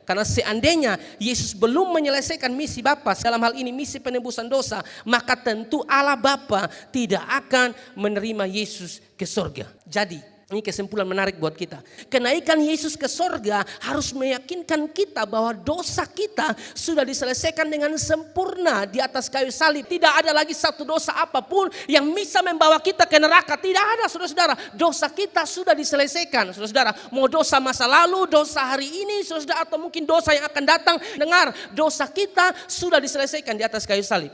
Karena seandainya Yesus belum menyelesaikan misi Bapa, dalam hal ini misi penebusan dosa, maka tentu Allah Bapa tidak akan menerima Yesus ke sorga. Jadi ini kesimpulan menarik buat kita. Kenaikan Yesus ke sorga harus meyakinkan kita bahwa dosa kita sudah diselesaikan dengan sempurna di atas kayu salib. Tidak ada lagi satu dosa apapun yang bisa membawa kita ke neraka. Tidak ada, saudara-saudara. Dosa kita sudah diselesaikan, saudara-saudara. Mau dosa masa lalu, dosa hari ini, saudara, atau mungkin dosa yang akan datang. Dengar, dosa kita sudah diselesaikan di atas kayu salib.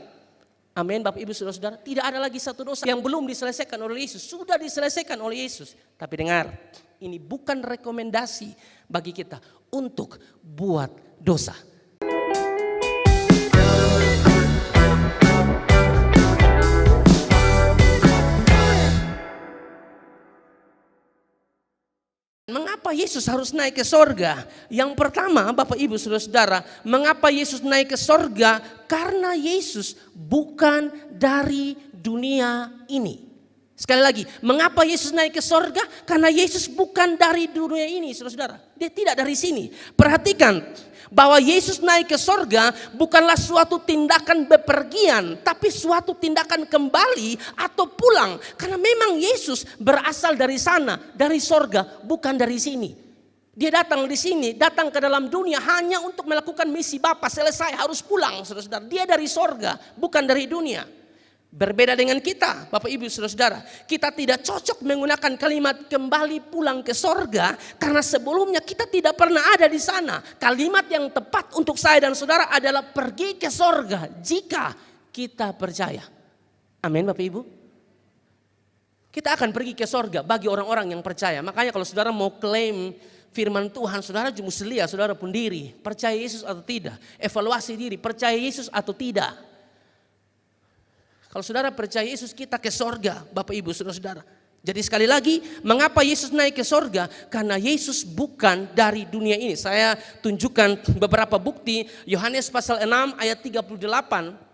Amin, Bapak Ibu Saudara-saudara. Tidak ada lagi satu dosa yang belum diselesaikan oleh Yesus. Sudah diselesaikan oleh Yesus. Tapi dengar, ini bukan rekomendasi bagi kita untuk buat dosa. Mengapa Yesus harus naik ke sorga? Yang pertama, Bapak Ibu Saudara-saudara, mengapa Yesus naik ke sorga? Karena Yesus bukan dari dunia ini. Sekali lagi, mengapa Yesus naik ke sorga? Karena Yesus bukan dari dunia ini, saudara-saudara. Dia tidak dari sini. Perhatikan, bahwa Yesus naik ke sorga bukanlah suatu tindakan bepergian, tapi suatu tindakan kembali atau pulang. Karena memang Yesus berasal dari sana, dari sorga, bukan dari sini. Dia datang di sini, datang ke dalam dunia hanya untuk melakukan misi Bapa. Selesai, harus pulang, saudara-saudara. Dia dari sorga, bukan dari dunia. Berbeda dengan kita, Bapak Ibu Saudara-saudara, kita tidak cocok menggunakan kalimat kembali pulang ke sorga karena sebelumnya kita tidak pernah ada di sana. Kalimat yang tepat untuk saya dan saudara adalah pergi ke sorga jika kita percaya. Amin, Bapak Ibu. Kita akan pergi ke sorga bagi orang-orang yang percaya. Makanya kalau saudara mau klaim firman Tuhan, saudara mesti lihat saudara pun diri, percaya Yesus atau tidak. Evaluasi diri, percaya Yesus atau tidak. Kalau saudara percaya Yesus, kita ke sorga, Bapak Ibu Saudara-saudara. Jadi sekali lagi, mengapa Yesus naik ke sorga? Karena Yesus bukan dari dunia ini. Saya tunjukkan beberapa bukti. Yohanes pasal 6 ayat 38.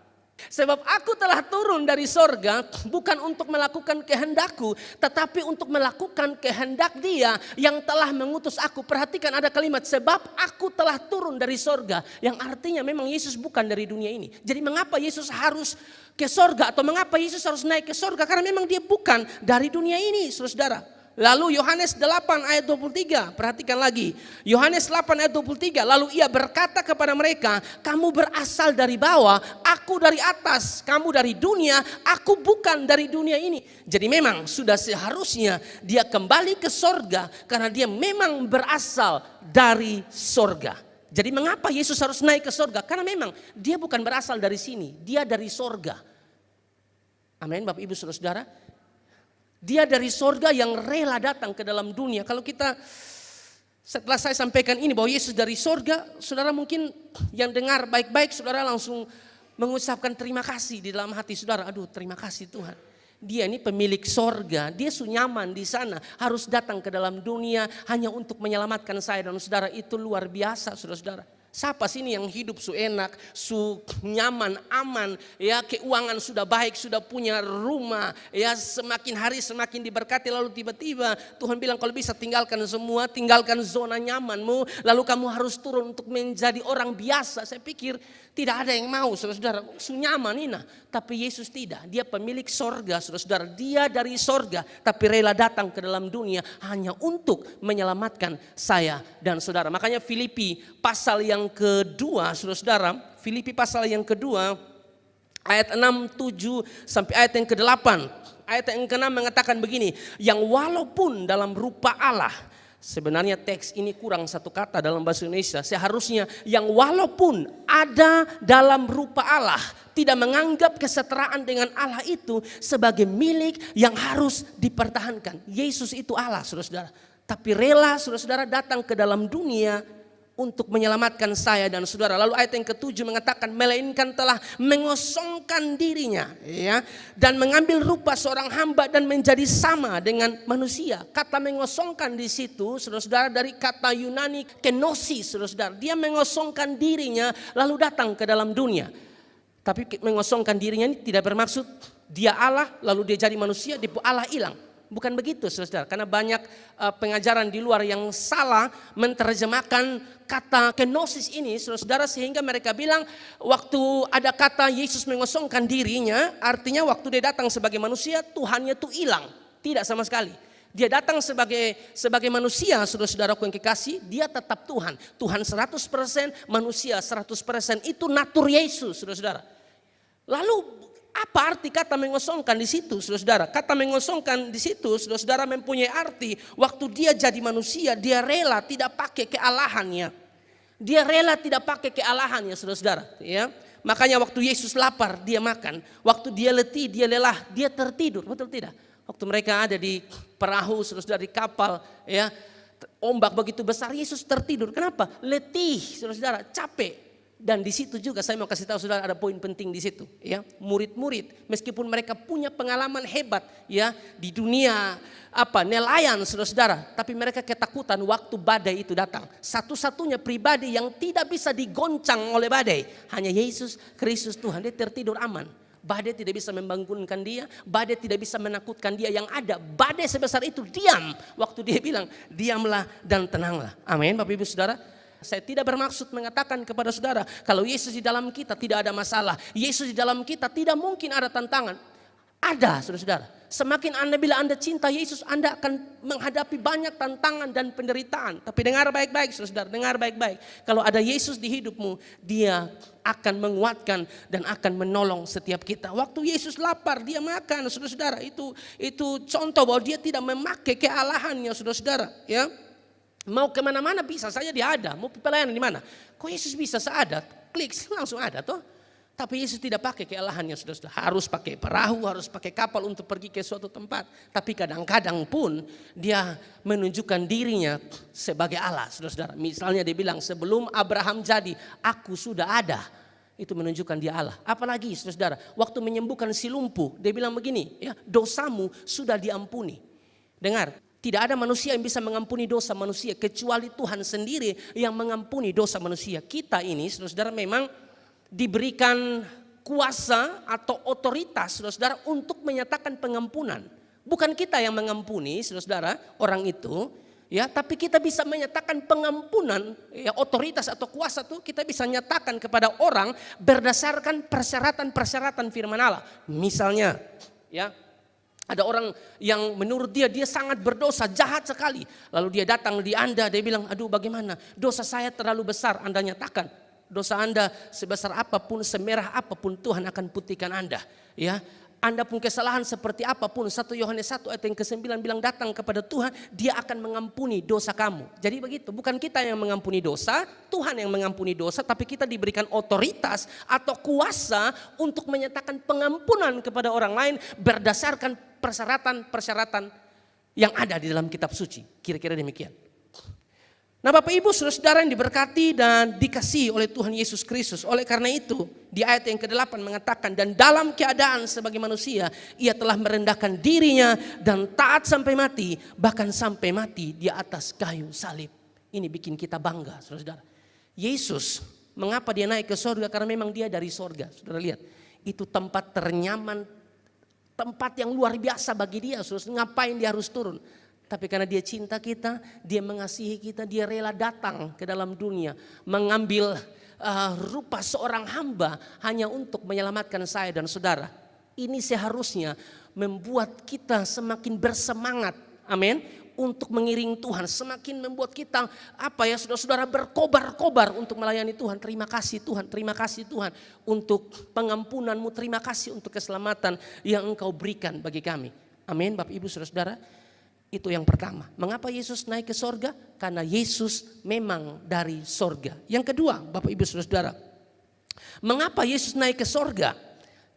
Sebab aku telah turun dari sorga bukan untuk melakukan kehendakku, tetapi untuk melakukan kehendak Dia yang telah mengutus aku. Perhatikan ada kalimat sebab aku telah turun dari sorga, yang artinya memang Yesus bukan dari dunia ini. Jadi mengapa Yesus harus ke sorga atau mengapa Yesus harus naik ke sorga? Karena memang Dia bukan dari dunia ini, saudara. Lalu Yohanes 8 ayat 23, perhatikan lagi. Yohanes 8 ayat 23, lalu ia berkata kepada mereka, kamu berasal dari bawah, aku dari atas, kamu dari dunia, aku bukan dari dunia ini. Jadi memang sudah seharusnya dia kembali ke sorga karena dia memang berasal dari sorga. Jadi mengapa Yesus harus naik ke sorga? Karena memang dia bukan berasal dari sini, dia dari sorga. Amin, Bapak Ibu Saudara-saudara. Dia dari sorga yang rela datang ke dalam dunia. Kalau kita, setelah saya sampaikan ini bahwa Yesus dari sorga, saudara mungkin yang dengar baik-baik, saudara langsung mengucapkan terima kasih di dalam hati saudara. Aduh, terima kasih Tuhan. Dia ini pemilik sorga, dia nyaman di sana, harus datang ke dalam dunia hanya untuk menyelamatkan saya dan saudara. Itu luar biasa, saudara-saudara. Siapa sini yang hidup su enak, su nyaman, aman, ya keuangan sudah baik, sudah punya rumah, ya semakin hari semakin diberkati, lalu tiba-tiba Tuhan bilang kalau bisa tinggalkan semua, tinggalkan zona nyamanmu, lalu kamu harus turun untuk menjadi orang biasa. Saya pikir tidak ada yang mau, saudara-saudara, su nyaman ini. Tapi Yesus tidak, dia pemilik sorga, saudara-saudara, dia dari sorga, tapi rela datang ke dalam dunia hanya untuk menyelamatkan saya dan saudara. Makanya Filipi pasal yang kedua, saudara-saudara, Filipi pasal yang kedua, ayat 6, 7 sampai ayat yang ke-8. Ayat yang ke-6 mengatakan begini, yang walaupun dalam rupa Allah, sebenarnya teks ini kurang satu kata dalam bahasa Indonesia. Seharusnya yang walaupun ada dalam rupa Allah, tidak menganggap kesetaraan dengan Allah itu sebagai milik yang harus dipertahankan. Yesus itu Allah, saudara-saudara. Tapi rela saudara-saudara datang ke dalam dunia untuk menyelamatkan saya dan saudara. Lalu ayat yang ke-7 mengatakan melainkan telah mengosongkan dirinya, ya, dan mengambil rupa seorang hamba dan menjadi sama dengan manusia. Kata mengosongkan di situ, saudara-saudara, dari kata Yunani kenosis, saudara-saudara. Dia mengosongkan dirinya lalu datang ke dalam dunia. Tapi mengosongkan dirinya ini tidak bermaksud dia Allah lalu dia jadi manusia, dia Allah hilang. Bukan begitu saudara, karena banyak pengajaran di luar yang salah menerjemahkan kata kenosis ini saudara, sehingga mereka bilang waktu ada kata Yesus mengosongkan dirinya, artinya waktu dia datang sebagai manusia Tuhannya itu hilang, tidak sama sekali. Dia datang sebagai manusia, saudara-saudaraku yang kekasih, dia tetap Tuhan. Tuhan 100%, manusia 100%, itu natur Yesus, saudara-saudara. Lalu apa arti kata mengosongkan di situ, saudara? Kata mengosongkan di situ, saudara, mempunyai arti waktu dia jadi manusia, dia rela tidak pakai kealahannya. Dia rela tidak pakai kealahannya, saudara, ya. Makanya waktu Yesus lapar, dia makan. Waktu dia letih, dia lelah, dia tertidur, betul tidak? Waktu mereka ada di perahu, saudara, di kapal, ya, ombak begitu besar, Yesus tertidur. Kenapa? Letih, saudara, capek. Dan di situ juga saya mau kasih tahu saudara, ada poin penting di situ, ya. Murid-murid meskipun mereka punya pengalaman hebat, ya, di dunia nelayan, saudara, tapi mereka ketakutan waktu badai itu datang. Satu-satunya pribadi yang tidak bisa digoncang oleh badai hanya Yesus Kristus Tuhan. Dia tertidur aman. Badai tidak bisa membangunkan dia, badai tidak bisa menakutkan dia. Yang ada badai sebesar itu diam waktu dia bilang diamlah dan tenanglah. Amin, Bapak Ibu Saudara. Saya tidak bermaksud mengatakan kepada saudara kalau Yesus di dalam kita tidak ada masalah. Yesus di dalam kita tidak mungkin ada tantangan. Ada, saudara-saudara. Semakin bila Anda cinta Yesus, Anda akan menghadapi banyak tantangan dan penderitaan. Tapi dengar baik-baik, saudara, dengar baik-baik. Kalau ada Yesus di hidupmu, Dia akan menguatkan dan akan menolong setiap kita. Waktu Yesus lapar, Dia makan, saudara-saudara. Itu contoh bahwa Dia tidak memakai kealahannya, saudara-saudara, ya. Mau kemana-mana bisa saja dia ada. Mau pelayanan di mana? Kok Yesus bisa seada? Klik langsung ada toh. Tapi Yesus tidak pakai kealahannya, saudara. Harus pakai perahu, harus pakai kapal untuk pergi ke suatu tempat. Tapi kadang-kadang pun dia menunjukkan dirinya sebagai Allah, saudara. Misalnya dia bilang sebelum Abraham jadi, aku sudah ada. Itu menunjukkan dia Allah. Apalagi saudara, waktu menyembuhkan si lumpuh, dia bilang begini, ya, dosamu sudah diampuni. Dengar. Tidak ada manusia yang bisa mengampuni dosa manusia kecuali Tuhan sendiri yang mengampuni dosa manusia. Kita ini, saudara, memang diberikan kuasa atau otoritas, saudara, untuk menyatakan pengampunan. Bukan kita yang mengampuni, saudara, orang itu, ya, tapi kita bisa menyatakan pengampunan, ya, otoritas atau kuasa itu kita bisa nyatakan kepada orang berdasarkan persyaratan-persyaratan firman Allah. Misalnya, ya. Ada orang yang menurut dia sangat berdosa, jahat sekali. Lalu dia datang di Anda, dia bilang, aduh bagaimana, dosa saya terlalu besar. Anda nyatakan, dosa Anda sebesar apapun, semerah apapun, Tuhan akan putihkan Anda. Ya, Anda pun kesalahan seperti apapun, 1 Yohanes 1 ayat yang ke-9 bilang datang kepada Tuhan, Dia akan mengampuni dosa kamu. Jadi begitu, bukan kita yang mengampuni dosa, Tuhan yang mengampuni dosa, tapi kita diberikan otoritas atau kuasa untuk menyatakan pengampunan kepada orang lain berdasarkan persyaratan-persyaratan yang ada di dalam kitab suci. Kira-kira demikian. Nah Bapak Ibu saudara-saudara yang diberkati dan dikasihi oleh Tuhan Yesus Kristus. Oleh karena itu di ayat yang ke-8 mengatakan, dan dalam keadaan sebagai manusia Ia telah merendahkan dirinya dan taat sampai mati. Bahkan sampai mati di atas kayu salib. Ini bikin kita bangga saudara-saudara. Yesus mengapa Dia naik ke sorga? Karena memang Dia dari sorga. Saudara lihat, itu tempat ternyaman, tempat yang luar biasa bagi Dia, saudara. Ngapain Dia harus turun? Tapi karena Dia cinta kita, Dia mengasihi kita, Dia rela datang ke dalam dunia, mengambil rupa seorang hamba hanya untuk menyelamatkan saya dan saudara. Ini seharusnya membuat kita semakin bersemangat, amin, untuk mengiring Tuhan. Semakin membuat kita saudara-saudara berkobar-kobar untuk melayani Tuhan. Terima kasih Tuhan, terima kasih Tuhan untuk pengampunanmu, terima kasih untuk keselamatan yang Engkau berikan bagi kami. Amin, Bapak Ibu saudara-saudara. Itu yang pertama. Mengapa Yesus naik ke sorga? Karena Yesus memang dari sorga. Yang kedua, Bapak Ibu saudara-saudara, mengapa Yesus naik ke sorga?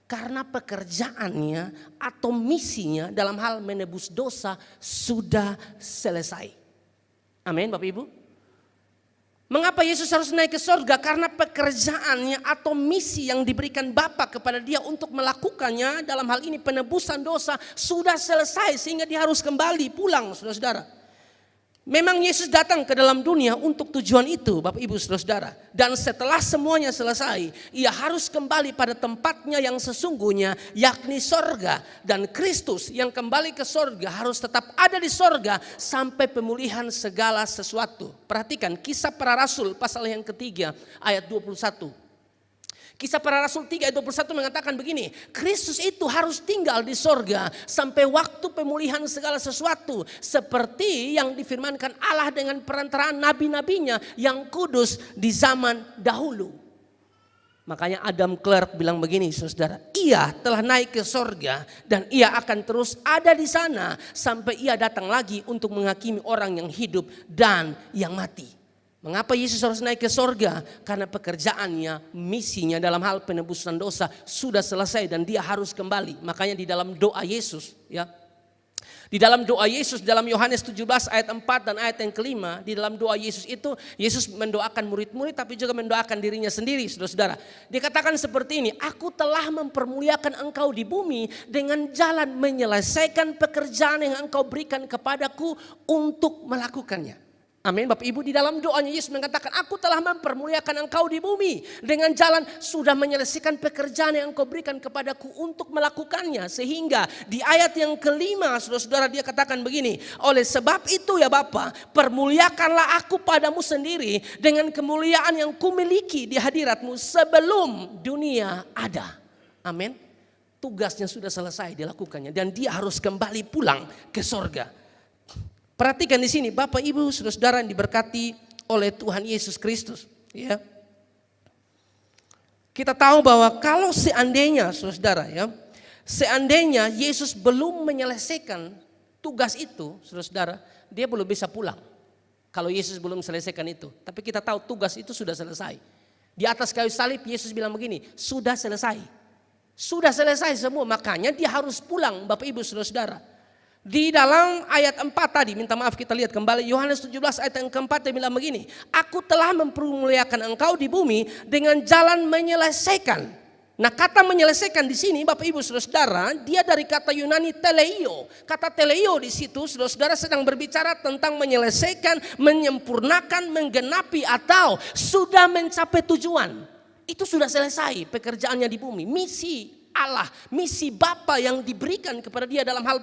Karena pekerjaannya atau misinya dalam hal menebus dosa sudah selesai. Amin Bapak Ibu. Mengapa Yesus harus naik ke sorga? Karena pekerjaannya atau misi yang diberikan Bapa kepada Dia untuk melakukannya, dalam hal ini penebusan dosa, sudah selesai. Sehingga Dia harus kembali pulang saudara-saudara. Memang Yesus datang ke dalam dunia untuk tujuan itu, Bapak Ibu Saudara. Dan setelah semuanya selesai, ia harus kembali pada tempatnya yang sesungguhnya, yakni sorga. Dan Kristus yang kembali ke sorga harus tetap ada di sorga sampai pemulihan segala sesuatu. Perhatikan Kisah Para Rasul pasal yang ketiga ayat 21. Kisah Para Rasul 3 ayat 21 mengatakan begini, Kristus itu harus tinggal di sorga sampai waktu pemulihan segala sesuatu. Seperti yang difirmankan Allah dengan perantaraan nabi-nabinya yang kudus di zaman dahulu. Makanya Adam Clarke bilang begini saudara, ia telah naik ke sorga dan ia akan terus ada di sana sampai ia datang lagi untuk menghakimi orang yang hidup dan yang mati. Mengapa Yesus harus naik ke sorga? Karena pekerjaannya, misinya dalam hal penebusan dosa sudah selesai dan dia harus kembali. Makanya di dalam doa Yesus, ya, di dalam doa Yesus dalam Yohanes 17 ayat 4 dan ayat yang kelima, di dalam doa Yesus itu Yesus mendoakan murid-murid tapi juga mendoakan dirinya sendiri, saudara-saudara. Dia katakan seperti ini, aku telah mempermuliakan engkau di bumi dengan jalan menyelesaikan pekerjaan yang engkau berikan kepadaku untuk melakukannya. Amin. Bapak Ibu, di dalam doanya Yesus mengatakan, aku telah mempermuliakan engkau di bumi dengan jalan sudah menyelesaikan pekerjaan yang engkau berikan kepadaku untuk melakukannya. Sehingga di ayat yang kelima, saudara-saudara, dia katakan begini, oleh sebab itu ya Bapa, permuliakanlah aku padamu sendiri dengan kemuliaan yang kumiliki di hadiratmu sebelum dunia ada. Amin. Tugasnya sudah selesai dilakukannya dan dia harus kembali pulang ke sorga. Perhatikan di sini Bapak Ibu Saudara yang diberkati oleh Tuhan Yesus Kristus, ya. Kita tahu bahwa kalau seandainya Saudara, ya, seandainya Yesus belum menyelesaikan tugas itu, Saudara, dia belum bisa pulang. Kalau Yesus belum selesaikan itu, tapi kita tahu tugas itu sudah selesai. Di atas kayu salib Yesus bilang begini, sudah selesai. Sudah selesai semua, makanya dia harus pulang Bapak Ibu Saudara. Di dalam ayat 4 tadi, minta maaf kita lihat kembali Yohanes 17 ayat yang keempat dia bilang begini, aku telah mempermuliakan engkau di bumi dengan jalan menyelesaikan. Nah, kata menyelesaikan di sini Bapak Ibu Saudara, dia dari kata Yunani teleio. Kata teleio di situ Saudara sedang berbicara tentang menyelesaikan, menyempurnakan, menggenapi atau sudah mencapai tujuan. Itu sudah selesai pekerjaannya di bumi, misi Allah, misi Bapa yang diberikan kepada dia dalam hal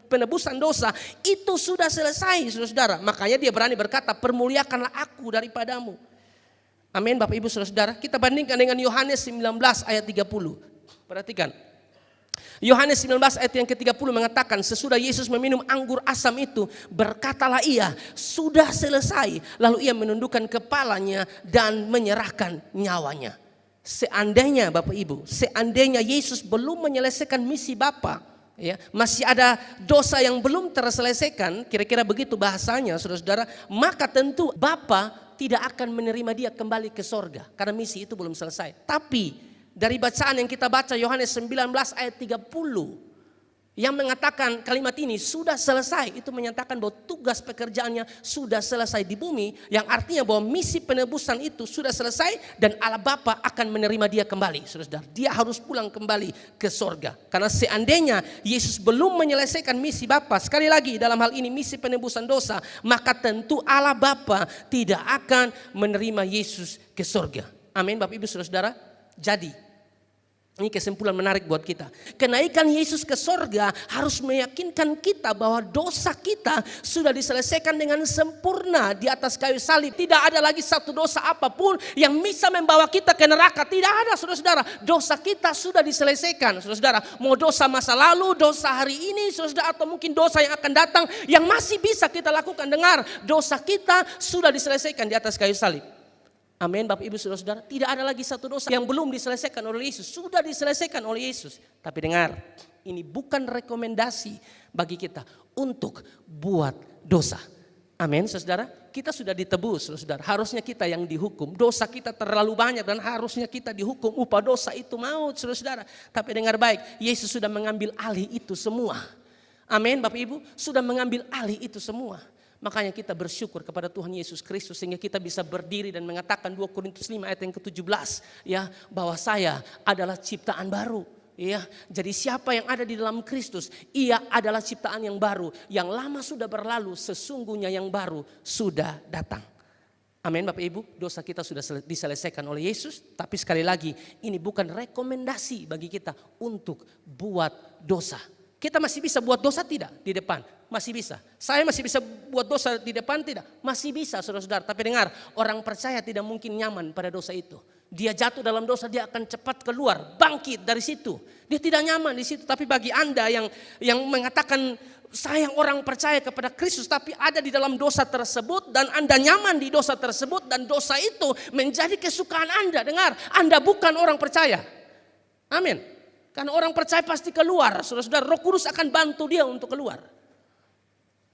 penebusan dosa itu sudah selesai, saudara. Makanya dia berani berkata, permuliakanlah aku daripadamu. Amin, Bapak Ibu Saudara. Kita bandingkan dengan Yohanes 19 ayat 30. Perhatikan. Yohanes 19 ayat yang ke-30 mengatakan, sesudah Yesus meminum anggur asam itu, berkatalah ia, sudah selesai. Lalu ia menundukkan kepalanya dan menyerahkan nyawanya. Seandainya Bapak Ibu, seandainya Yesus belum menyelesaikan misi Bapa, ya, masih ada dosa yang belum terselesaikan, kira-kira begitu bahasanya saudara-saudara, maka tentu Bapa tidak akan menerima dia kembali ke sorga karena misi itu belum selesai. Tapi dari bacaan yang kita baca Yohanes 19 ayat 30 yang mengatakan kalimat ini sudah selesai, itu menyatakan bahwa tugas pekerjaannya sudah selesai di bumi, yang artinya bahwa misi penebusan itu sudah selesai dan Allah Bapa akan menerima dia kembali. Saudara, dia harus pulang kembali ke sorga. Karena seandainya Yesus belum menyelesaikan misi Bapa, sekali lagi dalam hal ini misi penebusan dosa, maka tentu Allah Bapa tidak akan menerima Yesus ke sorga. Amin Bapak Ibu Saudara. Jadi ini kesimpulan menarik buat kita. Kenaikan Yesus ke sorga harus meyakinkan kita bahwa dosa kita sudah diselesaikan dengan sempurna di atas kayu salib. Tidak ada lagi satu dosa apapun yang bisa membawa kita ke neraka. Tidak ada, saudara-saudara. Dosa kita sudah diselesaikan, saudara-saudara. Mau dosa masa lalu, dosa hari ini, saudara, atau mungkin dosa yang akan datang yang masih bisa kita lakukan. Dengar, dosa kita sudah diselesaikan di atas kayu salib. Amin Bapak Ibu Saudara-saudara, tidak ada lagi satu dosa yang belum diselesaikan oleh Yesus, sudah diselesaikan oleh Yesus. Tapi dengar, ini bukan rekomendasi bagi kita untuk buat dosa. Amin Saudara, kita sudah ditebus Saudara, harusnya kita yang dihukum. Dosa kita terlalu banyak dan harusnya kita dihukum, upah dosa itu maut Saudara. Tapi dengar baik, Yesus sudah mengambil alih itu semua. Amin Bapak Ibu, sudah mengambil alih itu semua. Makanya kita bersyukur kepada Tuhan Yesus Kristus sehingga kita bisa berdiri dan mengatakan 2 Korintus 5 ayat yang ke-17 ya, bahwa saya adalah ciptaan baru. Ya, jadi siapa yang ada di dalam Kristus, ia adalah ciptaan yang baru. Yang lama sudah berlalu, sesungguhnya yang baru sudah datang. Amin Bapak Ibu, dosa kita sudah diselesaikan oleh Yesus. Tapi sekali lagi, ini bukan rekomendasi bagi kita untuk buat dosa. Kita masih bisa buat dosa tidak di depan? Masih bisa. Saya masih bisa buat dosa di depan tidak? Masih bisa saudara-saudara. Tapi dengar, orang percaya tidak mungkin nyaman pada dosa itu. Dia jatuh dalam dosa, dia akan cepat keluar, bangkit dari situ. Dia tidak nyaman di situ. Tapi bagi Anda yang mengatakan sayang orang percaya kepada Kristus, tapi ada di dalam dosa tersebut dan Anda nyaman di dosa tersebut dan dosa itu menjadi kesukaan Anda. Dengar, Anda bukan orang percaya. Amin. Karena orang percaya pasti keluar, saudara-saudara. Roh Kudus akan bantu dia untuk keluar.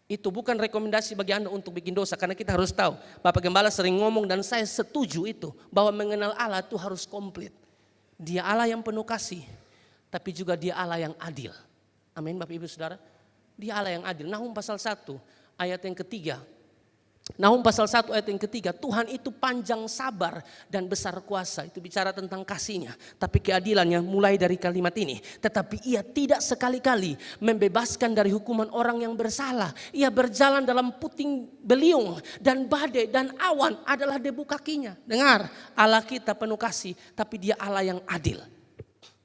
Itu bukan rekomendasi bagi Anda untuk bikin dosa. Karena kita harus tahu, Bapak Gembala sering ngomong dan saya setuju itu. Bahwa mengenal Allah itu harus komplit. Dia Allah yang penuh kasih, tapi juga dia Allah yang adil. Amin Bapak Ibu Saudara. Dia Allah yang adil. Nahum pasal 1 ayat yang ketiga. Nahum pasal 1 ayat yang ketiga, Tuhan itu panjang sabar dan besar kuasa. Itu bicara tentang kasihnya. Tapi keadilannya mulai dari kalimat ini. Tetapi ia tidak sekali-kali membebaskan dari hukuman orang yang bersalah. Ia berjalan dalam puting beliung dan badai dan awan adalah debu kakinya. Dengar, Allah kita penuh kasih, tapi dia Allah yang adil.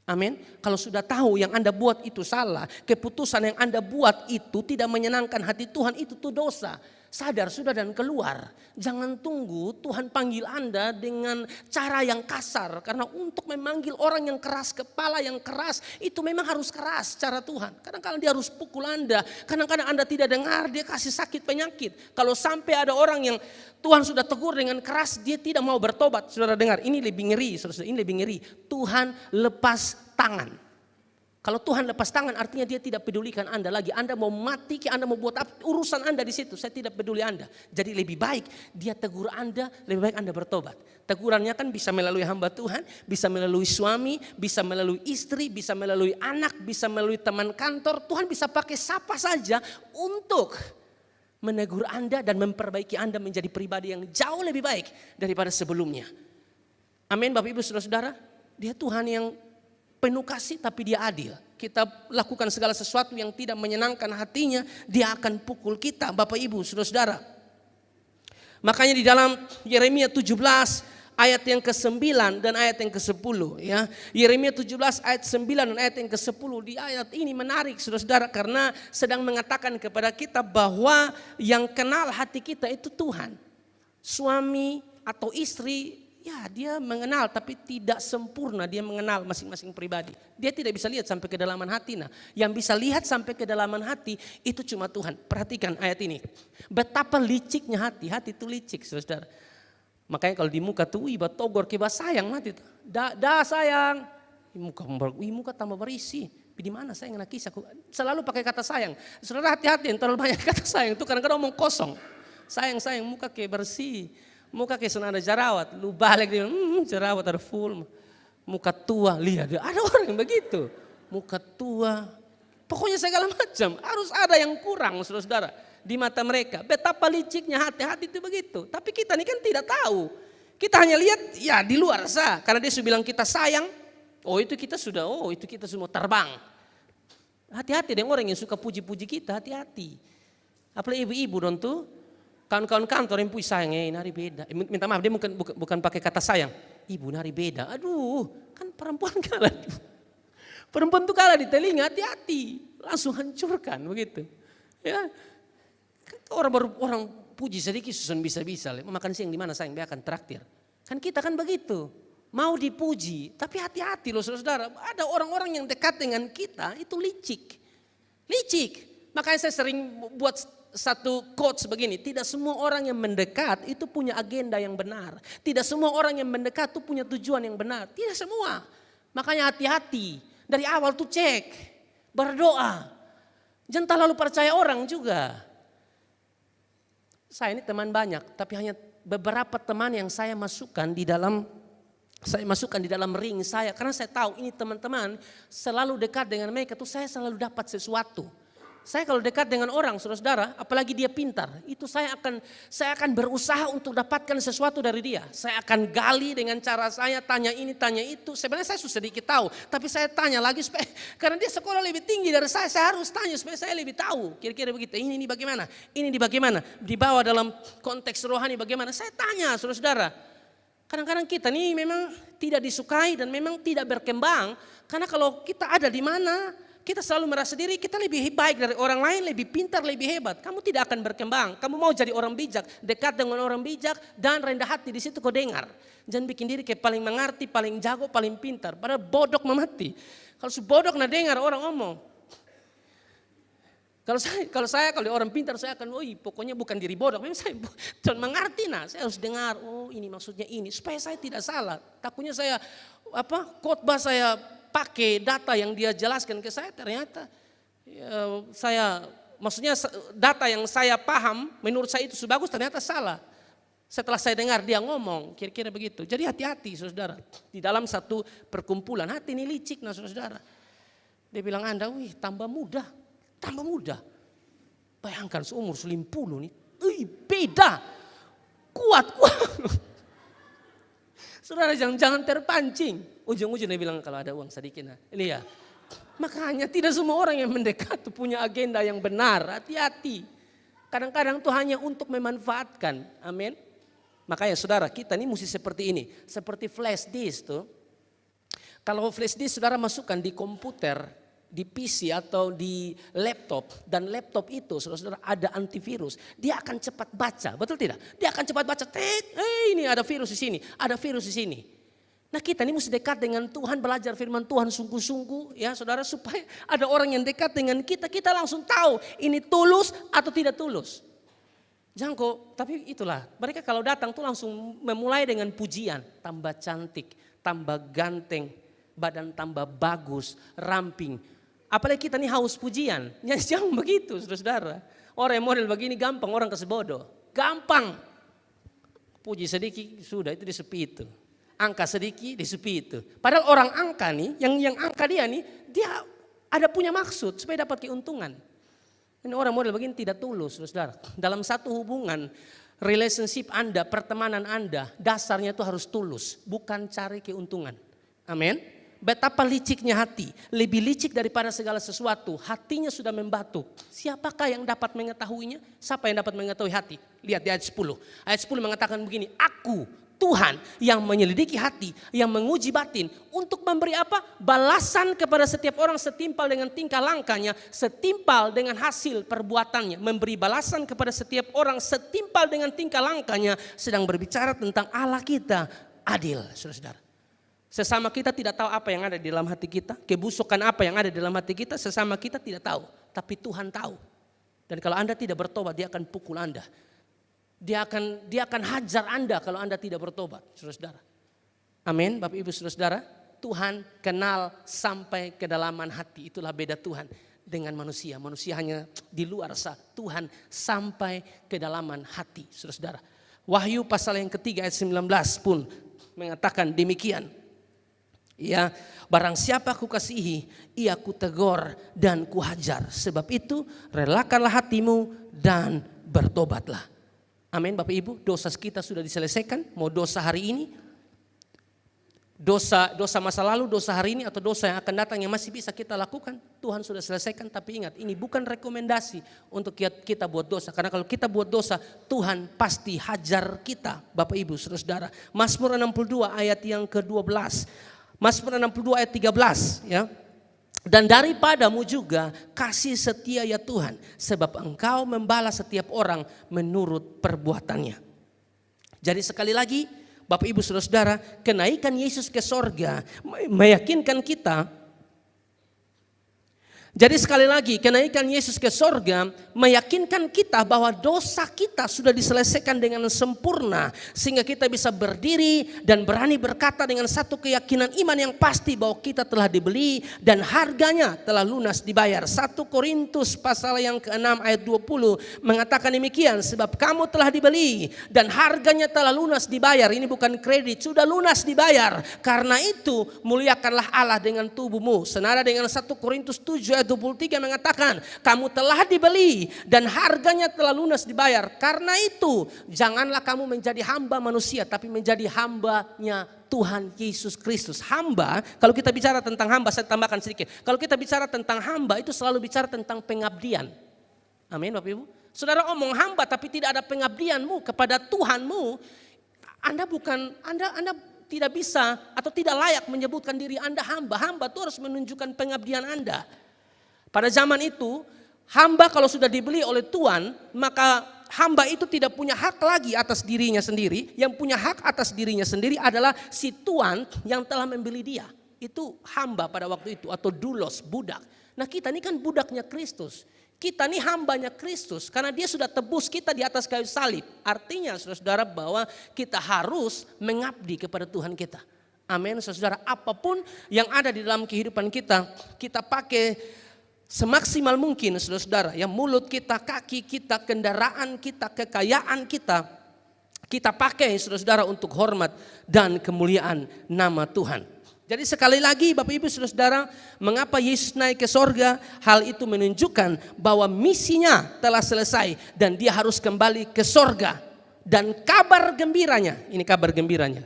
Amin. Kalau sudah tahu yang Anda buat itu salah, keputusan yang Anda buat itu tidak menyenangkan hati Tuhan, itu tuh dosa. Sadar sudah dan keluar. Jangan tunggu Tuhan panggil Anda dengan cara yang kasar. Karena untuk memanggil orang yang keras, kepala yang keras, itu memang harus keras cara Tuhan. Kadang-kadang dia harus pukul Anda. Kadang-kadang Anda tidak dengar, dia kasih sakit penyakit. Kalau sampai ada orang yang Tuhan sudah tegur dengan keras, dia tidak mau bertobat. Saudara dengar, ini lebih ngeri. Saudara, ini lebih ngeri. Tuhan lepas tangan. Kalau Tuhan lepas tangan artinya dia tidak pedulikan Anda lagi. Anda mau mati, Anda mau buat apa, urusan Anda di situ. Saya tidak peduli Anda. Jadi lebih baik dia tegur Anda, lebih baik Anda bertobat. Tegurannya kan bisa melalui hamba Tuhan, bisa melalui suami, bisa melalui istri, bisa melalui anak, bisa melalui teman kantor. Tuhan bisa pakai siapa saja untuk menegur Anda dan memperbaiki Anda menjadi pribadi yang jauh lebih baik daripada sebelumnya. Amin Bapak Ibu Saudara-saudara. Dia Tuhan yang penuh kasih tapi dia adil. Kita lakukan segala sesuatu yang tidak menyenangkan hatinya, dia akan pukul kita Bapak Ibu Saudara-saudara. Makanya di dalam Yeremia 17 ayat yang ke-9 dan ayat yang ke-10 ya. Yeremia 17 ayat 9 dan ayat yang ke-10, di ayat ini menarik Saudara-saudara karena sedang mengatakan kepada kita bahwa yang kenal hati kita itu Tuhan. Suami atau istri ya dia mengenal tapi tidak sempurna, dia mengenal masing-masing pribadi. Dia tidak bisa lihat sampai kedalaman hati. Nah, yang bisa lihat sampai kedalaman hati itu cuma Tuhan. Perhatikan ayat ini. Betapa liciknya hati, hati itu licik saudara. Makanya kalau di muka tuh iba togor keba sayang mati tuh. Da sayang. Muka tambah berisi. Di mana sayang anak kisah? Selalu pakai kata sayang. Saudara hati-hati yang terlalu banyak kata sayang itu kadang-kadang omong kosong. Sayang muka kayak bersih. Muka kayak senang ada jerawat, lu balik dia, jerawat ada full. Muka tua, lihat ada orang yang begitu. Muka tua, pokoknya segala macam. Harus ada yang kurang saudara-saudara di mata mereka. Betapa liciknya hati-hati itu begitu. Tapi kita ini kan tidak tahu. Kita hanya lihat ya di luar sah. Karena dia sudah bilang kita sayang, itu kita semua terbang. Hati-hati dengan orang yang suka puji-puji kita, hati-hati. Apalagi ibu-ibu dong tuh. Kawan-kawan kantor yang puji sayang, nari beda. Minta maaf dia bukan pakai kata sayang. Ibu nari beda. Aduh, kan perempuan kalah. Perempuan tuh kalah di telinga, hati-hati. Langsung hancurkan begitu. Ya. Orang puji sedikit susun bisa-bisa. Makan siang di mana sayang, dia akan traktir. Kan kita kan begitu. Mau dipuji, tapi hati-hati loh saudara. Ada orang-orang yang dekat dengan kita itu licik. Licik. Makanya saya sering buat satu quotes begini, tidak semua orang yang mendekat itu punya agenda yang benar. Tidak semua orang yang mendekat itu punya tujuan yang benar. Tidak semua. Makanya hati-hati. Dari awal tuh cek. Berdoa. Jangan terlalu percaya orang juga. Saya ini teman banyak, tapi hanya beberapa teman yang saya masukkan di dalam ring saya. Karena saya tahu ini teman-teman selalu dekat dengan mereka tuh saya selalu dapat sesuatu. Saya kalau dekat dengan orang, saudara-saudara, apalagi dia pintar, itu saya akan berusaha untuk dapatkan sesuatu dari dia. Saya akan gali dengan cara saya tanya ini, tanya itu. Sebenarnya saya sudah sedikit tahu, tapi saya tanya lagi supaya karena dia sekolah lebih tinggi dari saya harus tanya supaya saya lebih tahu. Kira-kira begitu. Ini bagaimana? Ini bagaimana? Dibawa dalam konteks rohani bagaimana? Saya tanya, saudara-saudara. Kadang-kadang kita nih memang tidak disukai dan memang tidak berkembang karena kalau kita ada di mana kita selalu merasa diri kita lebih baik dari orang lain, lebih pintar, lebih hebat. Kamu tidak akan berkembang. Kamu mau jadi orang bijak, dekat dengan orang bijak dan rendah hati di situ kau dengar. Jangan bikin diri kayak paling mengerti, paling jago, paling pintar. Padahal bodok memati. Kalau bodok nah dengar orang ngomong. Kalau orang pintar saya akan, pokoknya bukan diri bodok. Memang saya cuma mengerti saya harus dengar, ini maksudnya ini. Supaya saya tidak salah. Takutnya saya khotbah saya pakai data yang dia jelaskan ke saya ternyata maksudnya data yang saya paham menurut saya itu sebagus ternyata salah. Setelah saya dengar dia ngomong kira-kira begitu. Jadi hati-hati saudara. Di dalam satu perkumpulan hati ini licik saudara. Dia bilang Anda tambah muda. Bayangkan seumur 50 nih. Beda. Kuat. Saudara jangan terpancing. Ujung-ujung dia bilang kalau ada uang sedikit lihat. Makanya tidak semua orang yang mendekat itu punya agenda yang benar. Hati-hati. Kadang-kadang itu hanya untuk memanfaatkan. Amin. Makanya saudara kita ini mesti seperti ini. Seperti flash disk tuh. Kalau flash disk saudara masukkan di komputer, di PC atau di laptop. Dan laptop itu saudara-saudara ada antivirus. Dia akan cepat baca. Betul tidak? Dia akan cepat baca. Ini ada virus di sini. Ada virus di sini. Nah kita ini mesti dekat dengan Tuhan, belajar firman Tuhan sungguh-sungguh ya saudara. Supaya ada orang yang dekat dengan kita, kita langsung tahu ini tulus atau tidak tulus. Jangan tapi itulah mereka kalau datang tuh langsung memulai dengan pujian. Tambah cantik, tambah ganteng, badan tambah bagus, ramping. Apalagi kita ini haus pujian, jangan begitu saudara. Orang yang model begini gampang orang kasih bodoh. Gampang, puji sedikit sudah itu disepi itu. Angka sedikit disepi itu. Padahal orang angka nih, yang angka dia nih, dia ada punya maksud supaya dapat keuntungan. Ini orang model begini tidak tulus, saudara. Dalam satu hubungan, relationship Anda, pertemanan Anda, dasarnya itu harus tulus, bukan cari keuntungan. Amin. Betapa liciknya hati, lebih licik daripada segala sesuatu. Hatinya sudah membatu. Siapakah yang dapat mengetahuinya? Siapa yang dapat mengetahui hati? Lihat di ayat 10. Ayat 10 mengatakan begini, Aku Tuhan yang menyelidiki hati, yang menguji batin untuk memberi apa? Balasan kepada setiap orang setimpal dengan tingkah langkahnya, setimpal dengan hasil perbuatannya. Memberi balasan kepada setiap orang setimpal dengan tingkah langkahnya, sedang berbicara tentang Allah kita adil, saudara-saudara. Sesama kita tidak tahu apa yang ada di dalam hati kita, kebusukan apa yang ada di dalam hati kita, sesama kita tidak tahu, tapi Tuhan tahu. Dan kalau Anda tidak bertobat, Dia akan pukul Anda. Dia akan hajar Anda kalau Anda tidak bertobat, saudara-saudara. Amin, Bapak Ibu saudara-saudara. Tuhan kenal sampai kedalaman hati. Itulah beda Tuhan dengan manusia. Manusia hanya di luar sah. Tuhan sampai kedalaman hati, saudara-saudara. Wahyu pasal yang ketiga ayat 19 pun mengatakan demikian. Ya, barang siapa kukasihi, ia kutegur dan kuhajar. Sebab itu relakanlah hatimu dan bertobatlah. Amin Bapak Ibu, dosa kita sudah diselesaikan. Mau dosa hari ini, dosa masa lalu, dosa hari ini atau dosa yang akan datang yang masih bisa kita lakukan, Tuhan sudah selesaikan. Tapi ingat, ini bukan rekomendasi untuk kita buat dosa. Karena kalau kita buat dosa, Tuhan pasti hajar kita, Bapak Ibu saudara-saudara. Mazmur 62 ayat yang ke-12. Mazmur 62 ayat 13 ya. Dan daripadamu juga kasih setia ya Tuhan, sebab Engkau membalas setiap orang menurut perbuatannya. Jadi sekali lagi Bapak Ibu saudara-saudara, kenaikan Yesus ke sorga meyakinkan kita. Jadi sekali lagi kenaikan Yesus ke sorga meyakinkan kita bahwa dosa kita sudah diselesaikan dengan sempurna. Sehingga kita bisa berdiri dan berani berkata dengan satu keyakinan iman yang pasti bahwa kita telah dibeli dan harganya telah lunas dibayar. 1 Korintus pasal yang ke-6 ayat 20 mengatakan demikian. Sebab kamu telah dibeli dan harganya telah lunas dibayar. Ini bukan kredit, sudah lunas dibayar. Karena itu muliakanlah Allah dengan tubuhmu. Senada dengan 1 Korintus 7 ayat ayat 23 mengatakan, kamu telah dibeli dan harganya telah lunas dibayar. Karena itu janganlah kamu menjadi hamba manusia, tapi menjadi hambanya Tuhan Yesus Kristus. Hamba, kalau kita bicara tentang hamba, saya tambahkan sedikit. Kalau kita bicara tentang hamba itu selalu bicara tentang pengabdian. Amin Bapak Ibu. Saudara omong hamba tapi tidak ada pengabdianmu kepada Tuhanmu, Anda tidak bisa atau tidak layak menyebutkan diri Anda hamba. Hamba itu harus menunjukkan pengabdian Anda. Pada zaman itu, hamba kalau sudah dibeli oleh Tuhan, maka hamba itu tidak punya hak lagi atas dirinya sendiri. Yang punya hak atas dirinya sendiri adalah si Tuhan yang telah membeli dia. Itu hamba pada waktu itu, atau doulos, budak. Nah kita ini kan budaknya Kristus. Kita ini hambanya Kristus karena dia sudah tebus kita di atas kayu salib. Artinya saudara-saudara bahwa kita harus mengabdi kepada Tuhan kita. Amin saudara, apapun yang ada di dalam kehidupan kita, kita pakai semaksimal mungkin saudara-saudara. Ya, mulut kita, kaki kita, kendaraan kita, kekayaan kita, kita pakai saudara-saudara untuk hormat dan kemuliaan nama Tuhan. Jadi sekali lagi Bapak Ibu Saudara, mengapa Yesus naik ke sorga? Hal itu menunjukkan bahwa misinya telah selesai dan dia harus kembali ke sorga. Dan kabar gembiranya, ini kabar gembiranya.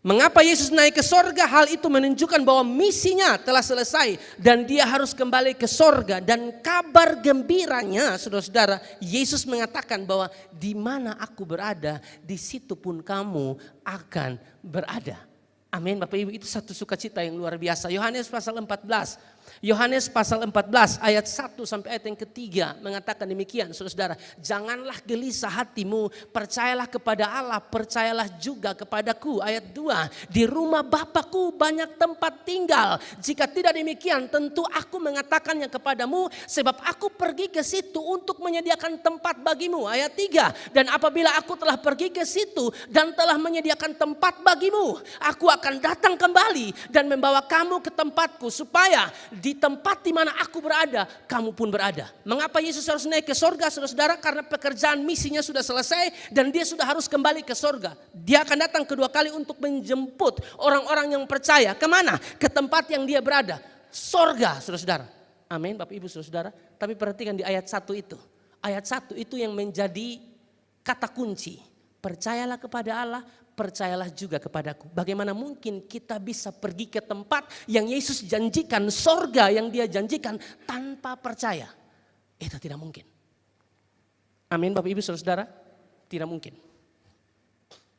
Mengapa Yesus naik ke sorga? Hal itu menunjukkan bahwa misinya telah selesai dan dia harus kembali ke sorga. Dan kabar gembiranya saudara-saudara, Yesus mengatakan bahwa di mana aku berada, di situ pun kamu akan berada. Amin Bapak Ibu, itu satu sukacita yang luar biasa. Yohanes pasal 14. Yohanes pasal 14 ayat 1 sampai ayat yang ketiga mengatakan demikian saudara-saudara. Janganlah gelisah hatimu, percayalah kepada Allah, percayalah juga kepadaku. Ayat 2, di rumah Bapakku banyak tempat tinggal. Jika tidak demikian tentu aku mengatakannya kepadamu, sebab aku pergi ke situ untuk menyediakan tempat bagimu. Ayat 3, dan apabila aku telah pergi ke situ dan telah menyediakan tempat bagimu, aku akan datang kembali dan membawa kamu ke tempatku, supaya di tempat di mana aku berada, kamu pun berada. Mengapa Yesus harus naik ke sorga saudara-saudara? Karena pekerjaan misinya sudah selesai dan dia sudah harus kembali ke sorga. Dia akan datang kedua kali untuk menjemput orang-orang yang percaya. Kemana? Ke tempat yang dia berada. Sorga saudara-saudara. Amin Bapak Ibu saudara-saudara. Tapi perhatikan di ayat 1 itu. Ayat 1 itu yang menjadi kata kunci. Percayalah kepada Allah, percayalah juga kepadaku. Bagaimana mungkin kita bisa pergi ke tempat yang Yesus janjikan, sorga yang dia janjikan tanpa percaya? Itu tidak mungkin. Amin Bapak Ibu Saudara, tidak mungkin.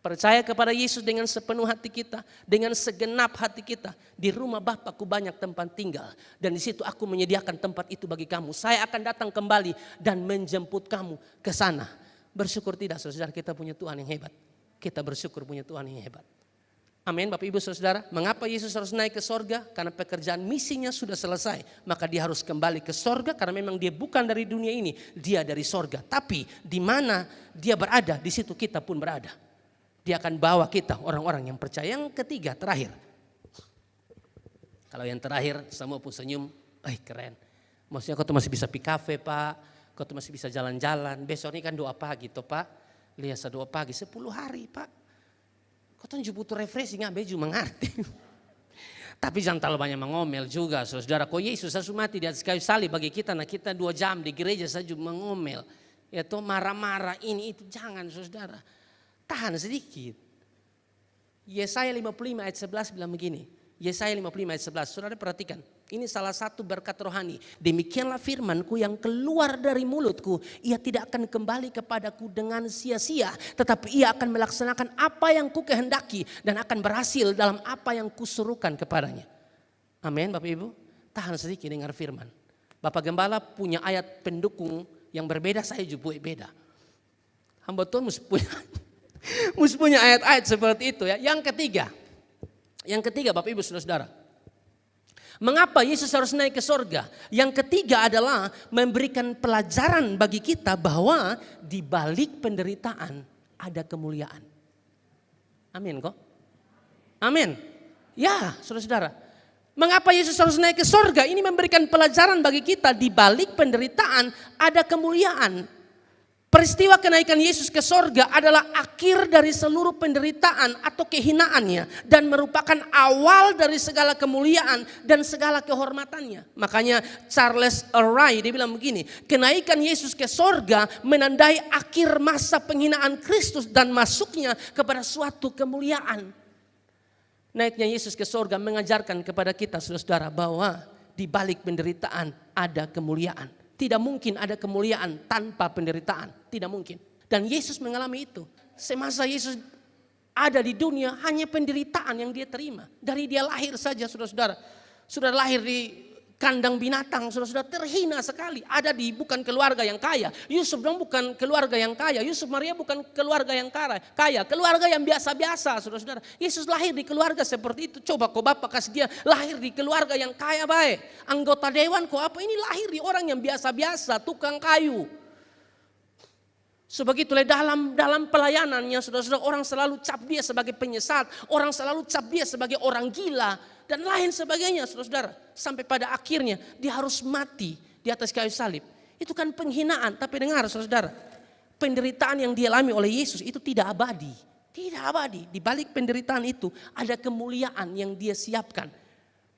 Percaya kepada Yesus dengan sepenuh hati kita, dengan segenap hati kita. Di rumah Bapakku banyak tempat tinggal dan di situ aku menyediakan tempat itu bagi kamu. Saya akan datang kembali dan menjemput kamu ke sana. Bersyukur tidak saudara, kita punya Tuhan yang hebat. Kita bersyukur punya Tuhan yang hebat. Amin Bapak Ibu Saudara. Mengapa Yesus harus naik ke sorga? Karena pekerjaan misinya sudah selesai. Maka dia harus kembali ke sorga karena memang dia bukan dari dunia ini. Dia dari sorga. Tapi di mana dia berada, di situ kita pun berada. Dia akan bawa kita orang-orang yang percaya. Yang ketiga, terakhir. Kalau yang terakhir semua pun senyum. Keren. Maksudnya kau tuh masih bisa pergi kafe Pak. Kau tuh masih bisa jalan-jalan. Besok ini kan doa pagi toh Pak. Lihat doa pagi 10 hari Pak. Kau tuh butuh refreshing, beju mengerti. Tapi jangan terlalu banyak mengomel juga saudara. Kok Yesus harus mati di atas kayu salib bagi kita. Nah kita 2 jam di gereja saja mengomel. Ya toh marah-marah ini itu. Jangan saudara. Tahan sedikit. Yesaya 55 ayat 11 bilang begini. Yesaya 55 ayat 11. Saudara perhatikan. Ini salah satu berkat rohani. Demikianlah firmanku yang keluar dari mulutku. Ia tidak akan kembali kepadaku dengan sia-sia. Tetapi ia akan melaksanakan apa yang ku kehendaki. Dan akan berhasil dalam apa yang kusuruhkan kepadanya. Amin Bapak Ibu. Tahan sedikit dengar firman. Bapak Gembala punya ayat pendukung yang berbeda, saya juga beda. Hamba Tuhan mesti punya ayat-ayat seperti itu ya. Yang ketiga Bapak Ibu Saudara. Mengapa Yesus harus naik ke sorga? Yang ketiga adalah memberikan pelajaran bagi kita bahwa di balik penderitaan ada kemuliaan. Amin kok? Amin. Ya saudara-saudara. Mengapa Yesus harus naik ke sorga? Ini memberikan pelajaran bagi kita di balik penderitaan ada kemuliaan. Peristiwa kenaikan Yesus ke sorga adalah akhir dari seluruh penderitaan atau kehinaannya. Dan merupakan awal dari segala kemuliaan dan segala kehormatannya. Makanya Charles Ray dia bilang begini, kenaikan Yesus ke sorga menandai akhir masa penghinaan Kristus dan masuknya kepada suatu kemuliaan. Naiknya Yesus ke sorga mengajarkan kepada kita saudara bahwa di balik penderitaan ada kemuliaan. Tidak mungkin ada kemuliaan tanpa penderitaan. Tidak mungkin. Dan Yesus mengalami itu. Semasa Yesus ada di dunia hanya penderitaan yang dia terima. Dari dia lahir saja saudara-saudara. Sudah lahir di kandang binatang, saudara-saudara, terhina sekali. Ada di bukan keluarga yang kaya. Yusuf dong bukan keluarga yang kaya. Yusuf Maria bukan keluarga yang kaya. Keluarga yang biasa-biasa saudara-saudara. Yesus lahir di keluarga seperti itu. Coba kau bapak kasih dia lahir di keluarga yang kaya baik. Anggota dewan kau apa ini lahir di orang yang biasa-biasa, tukang kayu. Sebegitulah dalam pelayanannya saudara-saudara, orang selalu cap dia sebagai penyesat. Orang selalu cap dia sebagai orang gila. Dan lain sebagainya saudara-saudara. Sampai pada akhirnya dia harus mati di atas kayu salib. Itu kan penghinaan. Tapi dengar saudara-saudara. Penderitaan yang dialami oleh Yesus itu tidak abadi. Tidak abadi. Di balik penderitaan itu ada kemuliaan yang dia siapkan.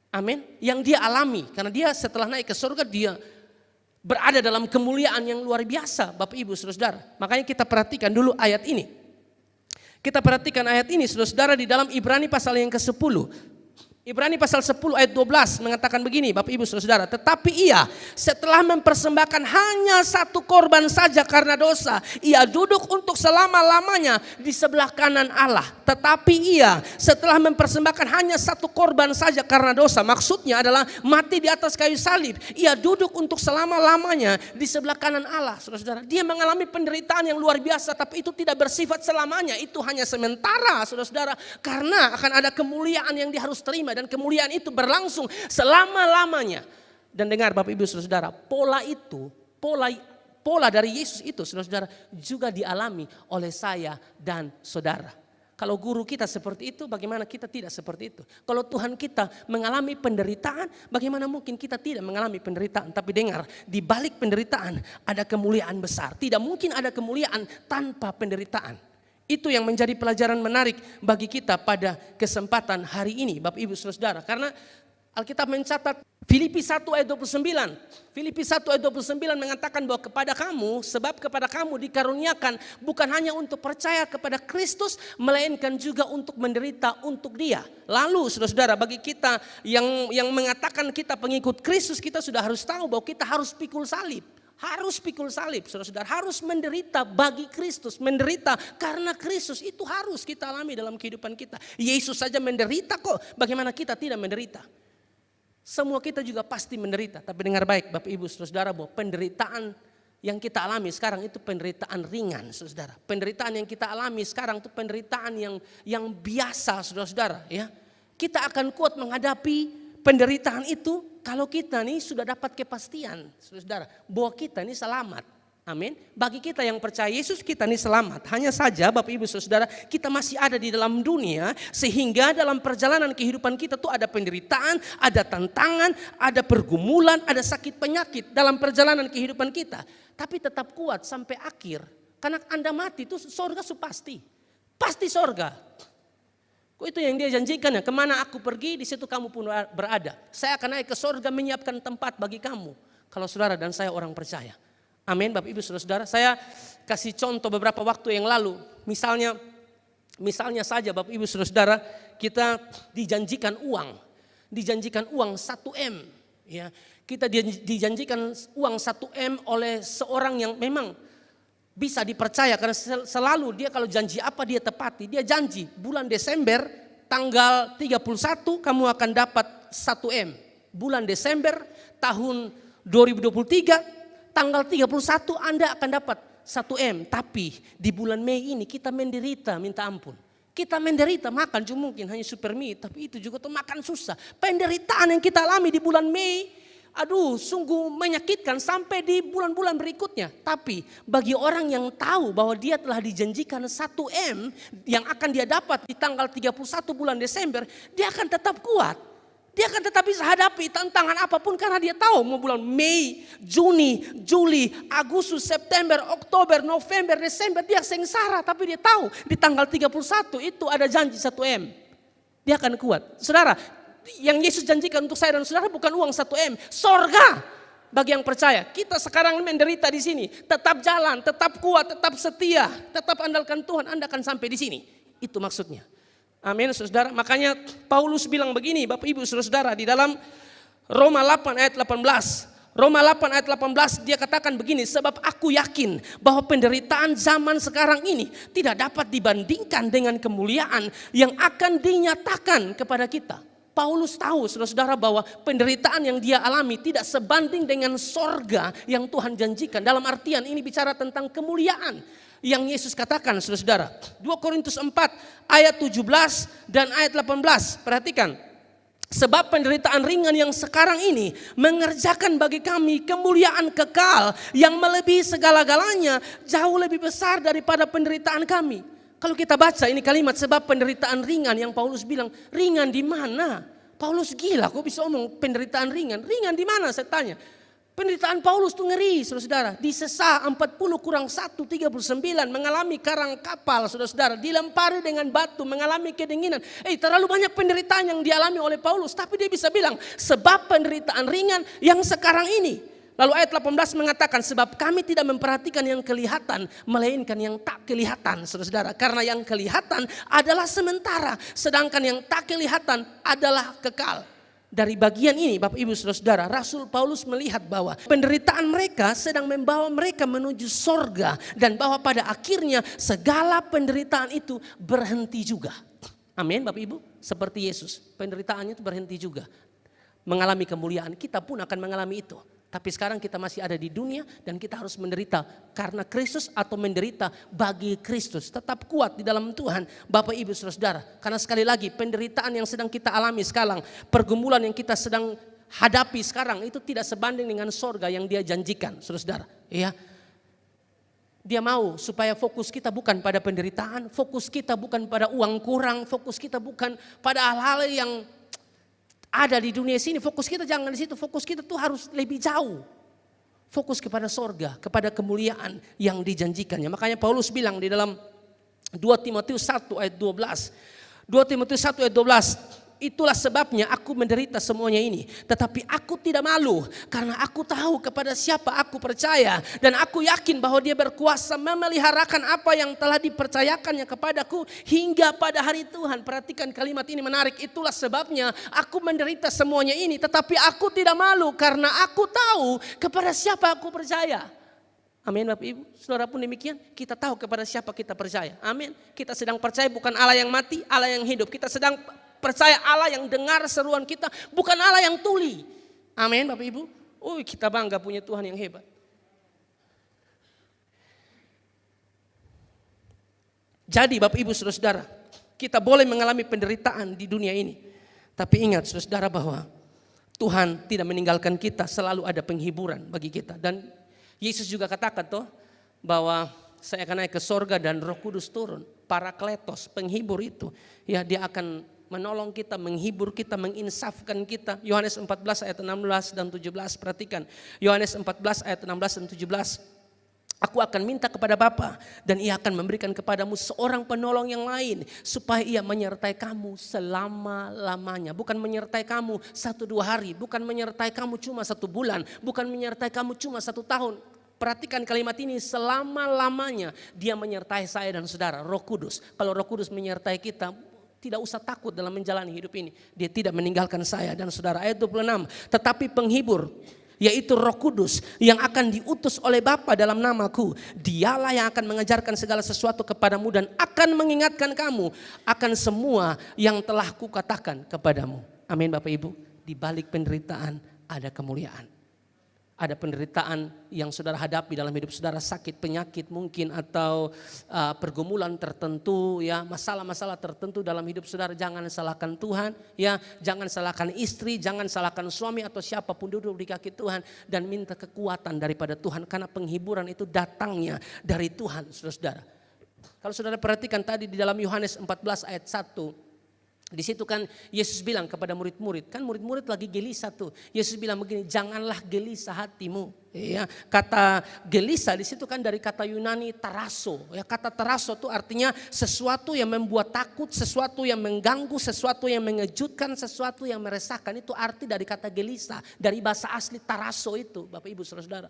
Amin. Yang dia alami. Karena dia setelah naik ke surga dia berada dalam kemuliaan yang luar biasa Bapak Ibu saudara-saudara. Makanya kita perhatikan dulu ayat ini. Kita perhatikan ayat ini saudara-saudara di dalam Ibrani pasal yang ke-10. Ibrani pasal 10 ayat 12 mengatakan begini Bapak Ibu Saudara. Tetapi ia setelah mempersembahkan hanya satu korban saja karena dosa. Ia duduk untuk selama-lamanya di sebelah kanan Allah. Tetapi ia setelah mempersembahkan hanya satu korban saja karena dosa. Maksudnya adalah mati di atas kayu salib. Ia duduk untuk selama-lamanya di sebelah kanan Allah. Saudara-saudara, dia mengalami penderitaan yang luar biasa. Tapi itu tidak bersifat selamanya. Itu hanya sementara saudara-saudara. Karena akan ada kemuliaan yang dia harus terima. Dan kemuliaan itu berlangsung selama-lamanya. Dan dengar Bapak Ibu Saudara, pola dari Yesus itu saudara-saudara juga dialami oleh saya dan saudara. Kalau guru kita seperti itu, bagaimana kita tidak seperti itu? Kalau Tuhan kita mengalami penderitaan, bagaimana mungkin kita tidak mengalami penderitaan? Tapi dengar, di balik penderitaan ada kemuliaan besar. Tidak mungkin ada kemuliaan tanpa penderitaan. Itu yang menjadi pelajaran menarik bagi kita pada kesempatan hari ini Bapak Ibu Saudara. Karena Alkitab mencatat Filipi 1 ayat 29. Filipi 1 ayat 29 mengatakan bahwa kepada kamu, sebab kepada kamu dikaruniakan bukan hanya untuk percaya kepada Kristus, melainkan juga untuk menderita untuk Dia. Lalu saudara-saudara, bagi kita yang mengatakan kita pengikut Kristus, kita sudah harus tahu bahwa kita harus pikul salib. Harus pikul salib, saudara-saudara, harus menderita bagi Kristus, menderita karena Kristus itu harus kita alami dalam kehidupan kita. Yesus saja menderita kok, bagaimana kita tidak menderita? Semua kita juga pasti menderita, tapi dengar baik Bapak Ibu saudara bahwa penderitaan yang kita alami sekarang itu penderitaan ringan saudara. Penderitaan yang kita alami sekarang itu penderitaan yang biasa saudara-saudara ya. Kita akan kuat menghadapi penderitaan itu kalau kita nih sudah dapat kepastian, saudara, bahwa kita nih selamat. Amin. Bagi kita yang percaya Yesus, kita nih selamat. Hanya saja Bapak Ibu Saudara, kita masih ada di dalam dunia, sehingga dalam perjalanan kehidupan kita tuh ada penderitaan, ada tantangan, ada pergumulan, ada sakit penyakit dalam perjalanan kehidupan kita. Tapi tetap kuat sampai akhir. Karena Anda mati itu sorga pasti. Pasti sorga. Kok itu yang dia janjikan ya, kemana aku pergi di situ kamu pun berada. Saya akan naik ke sorga menyiapkan tempat bagi kamu. Kalau saudara dan saya orang percaya. Amin Bapak Ibu Saudara. Saya kasih contoh beberapa waktu yang lalu. Misalnya saja Bapak Ibu Saudara, kita dijanjikan uang. Dijanjikan uang 1M. Ya, kita dijanjikan uang 1M oleh seorang yang memang bisa dipercaya karena selalu dia kalau janji apa dia tepati. Dia janji bulan Desember tanggal 31 kamu akan dapat 1M. Bulan Desember tahun 2023 tanggal 31 Anda akan dapat 1M. Tapi di bulan Mei ini kita menderita minta ampun. Kita menderita makan cuma mungkin hanya super mie. Tapi itu juga tuh makan susah. Penderitaan yang kita alami di bulan Mei, aduh sungguh menyakitkan sampai di bulan-bulan berikutnya. Tapi bagi orang yang tahu bahwa dia telah dijanjikan 1M yang akan dia dapat di tanggal 31 bulan Desember, dia akan tetap kuat. Dia akan tetap bisa hadapi tantangan apapun karena dia tahu mau bulan Mei, Juni, Juli, Agustus, September, Oktober, November, Desember dia sengsara. Tapi dia tahu di tanggal 31 itu ada janji 1M. Dia akan kuat. Saudara, yang Yesus janjikan untuk saya dan saudara bukan uang 1M. Sorga bagi yang percaya. Kita sekarang menderita di sini. Tetap jalan, tetap kuat, tetap setia. Tetap andalkan Tuhan, Anda akan sampai di sini. Itu maksudnya. Amin, saudara. Makanya Paulus bilang begini, Bapak Ibu saudara, di dalam Roma 8 ayat 18. Roma 8 ayat 18 dia katakan begini, sebab aku yakin bahwa penderitaan zaman sekarang ini tidak dapat dibandingkan dengan kemuliaan yang akan dinyatakan kepada kita. Paulus tahu saudara-saudara bahwa penderitaan yang dia alami tidak sebanding dengan sorga yang Tuhan janjikan. Dalam artian ini bicara tentang kemuliaan yang Yesus katakan saudara-saudara. 2 Korintus 4 ayat 17 dan ayat 18. Perhatikan. Sebab penderitaan ringan yang sekarang ini mengerjakan bagi kami kemuliaan kekal yang melebihi segala-galanya, jauh lebih besar daripada penderitaan kami. Kalau kita baca ini kalimat sebab penderitaan ringan yang Paulus bilang, ringan di mana? Paulus gila kok bisa omong penderitaan ringan. Ringan di mana saya tanya? Penderitaan Paulus tuh ngeri saudara-saudara. Disesah 40 kurang 1, 39. Mengalami karang kapal saudara-saudara. Dilempari dengan batu, mengalami kedinginan. Terlalu banyak penderitaan yang dialami oleh Paulus. Tapi dia bisa bilang sebab penderitaan ringan yang sekarang ini. Lalu ayat 18 mengatakan sebab kami tidak memperhatikan yang kelihatan. Melainkan yang tak kelihatan saudara-saudara. Karena yang kelihatan adalah sementara. Sedangkan yang tak kelihatan adalah kekal. Dari bagian ini Bapak Ibu Saudara, Rasul Paulus melihat bahwa penderitaan mereka sedang membawa mereka menuju sorga. Dan bahwa pada akhirnya segala penderitaan itu berhenti juga. Amin Bapak Ibu, seperti Yesus penderitaannya itu berhenti juga. Mengalami kemuliaan, kita pun akan mengalami itu. Tapi sekarang kita masih ada di dunia dan kita harus menderita karena Kristus atau menderita bagi Kristus. Tetap kuat di dalam Tuhan Bapak Ibu Saudara. Karena sekali lagi penderitaan yang sedang kita alami sekarang, pergumulan yang kita sedang hadapi sekarang itu tidak sebanding dengan sorga yang dia janjikan saudara. Ya. Dia mau supaya fokus kita bukan pada penderitaan, fokus kita bukan pada uang kurang, fokus kita bukan pada hal-hal yang ada di dunia sini. Fokus kita jangan di situ, fokus kita tuh harus lebih jauh. Fokus kepada sorga, kepada kemuliaan yang dijanjikannya. Makanya Paulus bilang di dalam 2 Timotius 1 ayat 12. 2 Timotius 1 ayat 12. Itulah sebabnya aku menderita semuanya ini. Tetapi aku tidak malu karena aku tahu kepada siapa aku percaya. Dan aku yakin bahwa dia berkuasa memeliharakan apa yang telah dipercayakannya kepadaku hingga pada hari Tuhan. Perhatikan kalimat ini menarik. Itulah sebabnya aku menderita semuanya ini. Tetapi aku tidak malu karena aku tahu kepada siapa aku percaya. Amin Bapak Ibu, saudara pun demikian. Kita tahu kepada siapa kita percaya. Amin. Kita sedang percaya bukan Allah yang mati, Allah yang hidup. Kita sedang percaya Allah yang dengar seruan kita, bukan Allah yang tuli. Amin Bapak Ibu. Kita bangga punya Tuhan yang hebat. Jadi Bapak Ibu saudara, kita boleh mengalami penderitaan di dunia ini. Tapi ingat saudara bahwa Tuhan tidak meninggalkan kita, selalu ada penghiburan bagi kita. Dan Yesus juga katakan bahwa saya akan naik ke sorga dan Roh Kudus turun. Parakletos, penghibur itu. Ya, dia akan menolong kita, menghibur kita, menginsafkan kita. Yohanes 14 ayat 16 dan 17, perhatikan. Yohanes 14 ayat 16 dan 17. Aku akan minta kepada Bapa dan ia akan memberikan kepadamu seorang penolong yang lain. Supaya ia menyertai kamu selama-lamanya. Bukan menyertai kamu 1-2 hari. Bukan menyertai kamu cuma 1 bulan. Bukan menyertai kamu cuma 1 tahun. Perhatikan kalimat ini, selama-lamanya dia menyertai saya dan saudara. Roh Kudus. Kalau Roh Kudus menyertai kita, tidak usah takut dalam menjalani hidup ini. Dia tidak meninggalkan saya dan saudara. Ayat 26. Tetapi penghibur, yaitu Roh Kudus yang akan diutus oleh Bapa dalam namaku. Dialah yang akan mengajarkan segala sesuatu kepadamu dan akan mengingatkan kamu akan semua yang telah kukatakan kepadamu. Amin Bapak Ibu. Di balik penderitaan ada kemuliaan. Ada penderitaan yang saudara hadapi dalam hidup saudara, sakit, penyakit mungkin atau pergumulan tertentu, ya, masalah-masalah tertentu dalam hidup saudara. Jangan salahkan Tuhan, ya, jangan salahkan istri, jangan salahkan suami atau siapapun duduk di kaki Tuhan dan minta kekuatan daripada Tuhan karena penghiburan itu datangnya dari Tuhan, saudara-saudara. Kalau saudara perhatikan tadi di dalam Yohanes 14 ayat 1, Di situ kan Yesus bilang kepada murid-murid, kan murid-murid lagi gelisah tuh. Yesus bilang begini, janganlah gelisah hatimu. Ya, kata gelisah di situ kan dari kata Yunani taraso. Ya, kata taraso itu artinya sesuatu yang membuat takut, sesuatu yang mengganggu, sesuatu yang mengejutkan, sesuatu yang meresahkan. Itu arti dari kata gelisah, dari bahasa asli taraso itu, Bapak Ibu Saudara-saudara.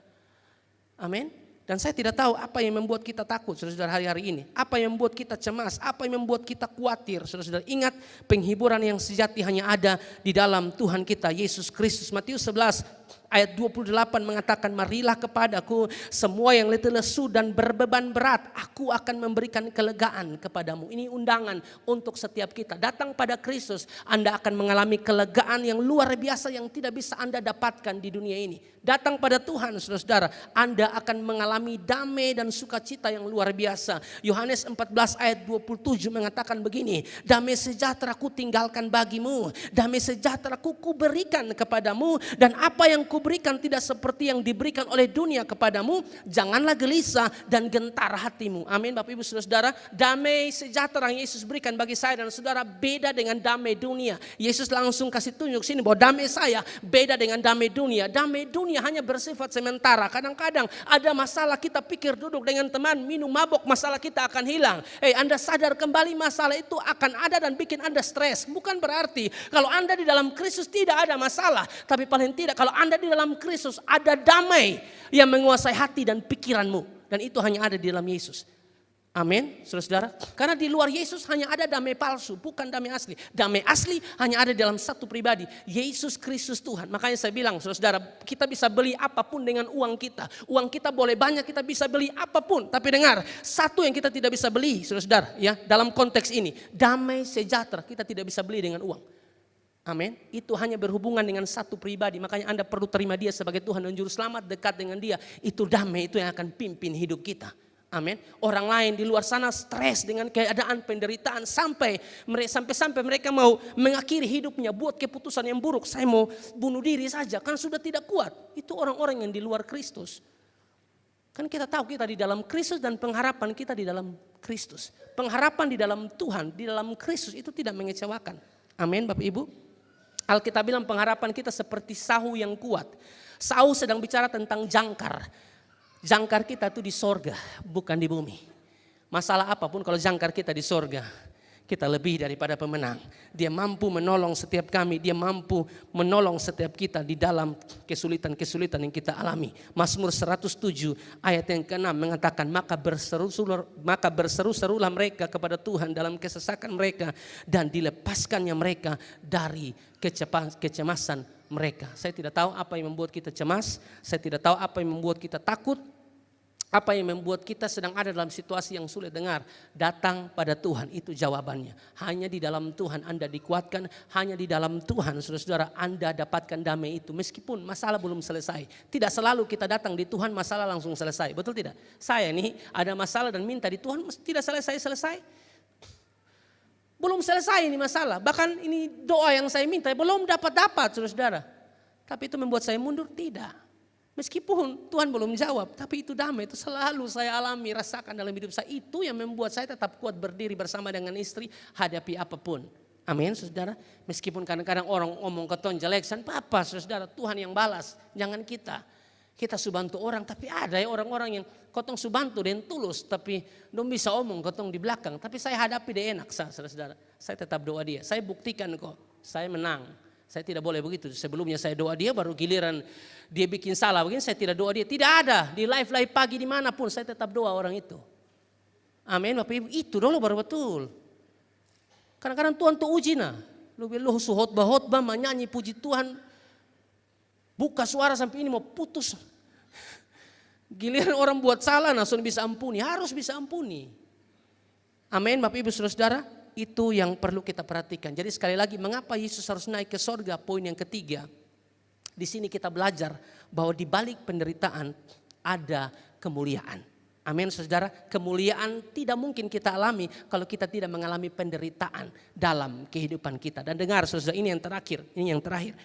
Amin. Dan saya tidak tahu apa yang membuat kita takut, saudara-saudara, hari-hari ini. Apa yang membuat kita cemas, apa yang membuat kita khawatir. Saudara-saudara, ingat penghiburan yang sejati hanya ada di dalam Tuhan kita, Yesus Kristus. Matius 11 ayat 28 mengatakan, marilah kepadaku semua yang letih lesu dan berbeban berat, aku akan memberikan kelegaan kepadamu. Ini undangan untuk setiap kita. Datang pada Kristus, Anda akan mengalami kelegaan yang luar biasa yang tidak bisa Anda dapatkan di dunia ini. Datang pada Tuhan, saudara-saudara, Anda akan mengalami damai dan sukacita yang luar biasa. Yohanes 14 ayat 27 mengatakan begini, damai sejahtera ku tinggalkan bagimu, damai sejahtera ku berikan kepadamu, dan apa yang kuberikan tidak seperti yang diberikan oleh dunia kepadamu. Janganlah gelisah dan gentar hatimu. Amin, Bapak Ibu Saudara. Damai sejahtera yang Yesus berikan bagi saya dan saudara beda dengan damai dunia. Yesus langsung kasih tunjuk sini bahwa damai saya beda dengan damai dunia. Damai dunia hanya bersifat sementara. Kadang-kadang ada masalah, kita pikir duduk dengan teman minum mabok, masalah kita akan hilang. Anda sadar kembali masalah itu akan ada dan bikin Anda stres. Bukan berarti kalau Anda di dalam Kristus tidak ada masalah, tapi paling tidak kalau Anda di dalam Kristus ada damai yang menguasai hati dan pikiranmu, dan itu hanya ada di dalam Yesus. Amin, saudara-saudara. Karena di luar Yesus hanya ada damai palsu, bukan damai asli. Damai asli hanya ada dalam satu pribadi, Yesus Kristus Tuhan. Makanya saya bilang, saudara-saudara, kita bisa beli apapun dengan uang kita. Uang kita boleh banyak, kita bisa beli apapun. Tapi dengar, satu yang kita tidak bisa beli, saudara-saudara, ya, dalam konteks ini, damai sejahtera kita tidak bisa beli dengan uang. Amin. Itu hanya berhubungan dengan satu pribadi. Makanya Anda perlu terima Dia sebagai Tuhan dan Juru Selamat, dekat dengan Dia. Itu damai, itu yang akan pimpin hidup kita. Amin. Orang lain di luar sana stres dengan keadaan penderitaan sampai mereka mau mengakhiri hidupnya, buat keputusan yang buruk. Saya mau bunuh diri saja, kan sudah tidak kuat. Itu orang-orang yang di luar Kristus. Kan kita tahu kita di dalam Kristus dan pengharapan kita di dalam Kristus. Pengharapan di dalam Tuhan, di dalam Kristus itu tidak mengecewakan. Amin, Bapak Ibu. Alkitab bilang pengharapan kita seperti sahu yang kuat. Sahu sedang bicara tentang jangkar. Jangkar kita tuh di sorga, bukan di bumi. Masalah apapun kalau jangkar kita di sorga, kita lebih daripada pemenang. Dia mampu menolong setiap kami, Dia mampu menolong setiap kita di dalam kesulitan-kesulitan yang kita alami. Mazmur 107 ayat yang ke-6 mengatakan, maka berseru-serulah mereka kepada Tuhan dalam kesesakan mereka, dan dilepaskannya mereka dari kecemasan mereka. Saya tidak tahu apa yang membuat kita cemas, saya tidak tahu apa yang membuat kita takut, apa yang membuat kita sedang ada dalam situasi yang sulit. Dengar, datang pada Tuhan, itu jawabannya. Hanya di dalam Tuhan Anda dikuatkan, hanya di dalam Tuhan saudara-saudara Anda dapatkan damai itu. Meskipun masalah belum selesai, tidak selalu kita datang di Tuhan masalah langsung selesai, betul tidak? Saya nih ada masalah dan minta di Tuhan tidak selesai. Belum selesai ini masalah, bahkan ini doa yang saya minta belum dapat saudara-saudara. Tapi itu membuat saya mundur? Tidak. Meskipun Tuhan belum jawab, tapi itu damai, itu selalu saya alami, rasakan dalam hidup saya. Itu yang membuat saya tetap kuat berdiri bersama dengan istri, hadapi apapun. Amin, saudara. Meskipun kadang-kadang orang ngomong keton jelek, apa saudara, Tuhan yang balas, jangan kita. Kita subantu orang, tapi ada ya orang-orang yang kotong subantu dan tulus, tapi belum bisa omong kotong di belakang. Tapi saya hadapi dia enak, saudara. Saya tetap doa dia, saya buktikan kok, saya menang. Saya tidak boleh begitu. Sebelumnya saya doa dia, baru giliran dia bikin salah begini saya tidak doa dia. Tidak ada di live pagi dimanapun saya tetap doa orang itu. Amin, Bapak Ibu, itu dulu baru betul. Kadang-kadang Tuhan tuh uji nah. Lu khotbah menyanyi puji Tuhan, buka suara sampai ini mau putus. Giliran orang buat salah langsung bisa ampuni, harus bisa ampuni. Amin, Bapak Ibu Saudara. Itu yang perlu kita perhatikan. Jadi sekali lagi, mengapa Yesus harus naik ke sorga? Poin yang ketiga, di sini kita belajar bahwa di balik penderitaan ada kemuliaan. Amin, saudara. Kemuliaan tidak mungkin kita alami kalau kita tidak mengalami penderitaan dalam kehidupan kita. Dan dengar, saudara, ini yang terakhir.